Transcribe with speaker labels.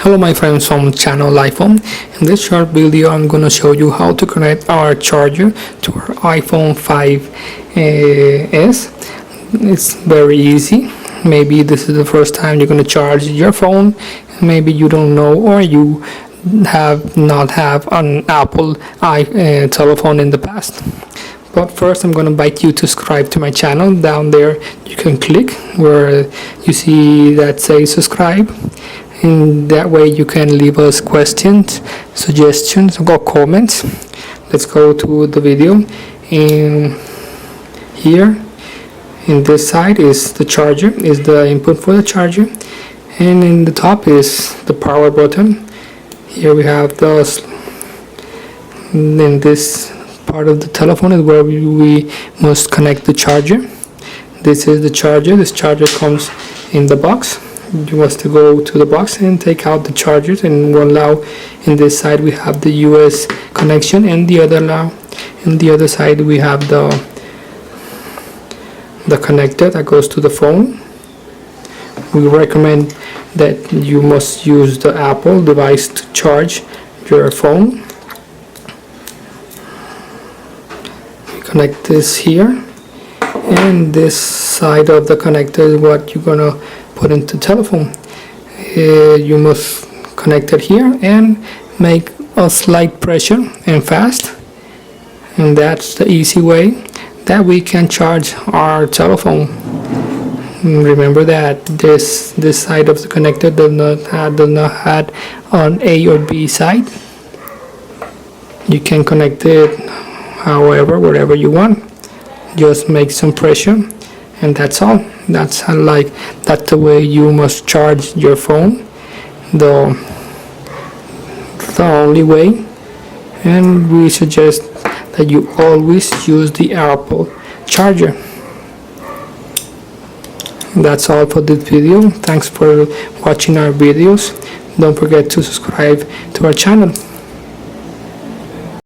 Speaker 1: Hello my friends from Channeliphone. In this short video I'm gonna show you how to connect our charger to our iPhone 5s. It's very easy. Maybe this is the first time you're gonna charge your phone. Maybe you don't know, or you have not have an Apple telephone in the past. But first I'm going to invite you to subscribe to my channel. Down there you can click where you see that says subscribe, and that way you can leave us questions, suggestions, or comments. Let's go to the video. And here in this side is the charger, is the input for the charger, and in the top is the power button. Here we have in this part of the telephone is where we must connect the charger. This is the charger. This charger comes in the box. You must go to the box and take out the chargers, and now in this side we have the US connection, and the other side we have the connector that goes to the phone. We recommend that you must use the Apple device to charge your phone. Connect this here, and this side of the connector is what you're gonna put into telephone. You must connect it here and make a slight pressure and fast, and that's the easy way that we can charge our telephone. Remember that this side of the connector does not have an A or B side. You can connect it however, wherever you want. Just make some pressure, and that's all. That's the way you must charge your phone, the only way. And we suggest that you always use the Apple charger. That's all for this video. Thanks for watching our videos. Don't forget to subscribe to our channel.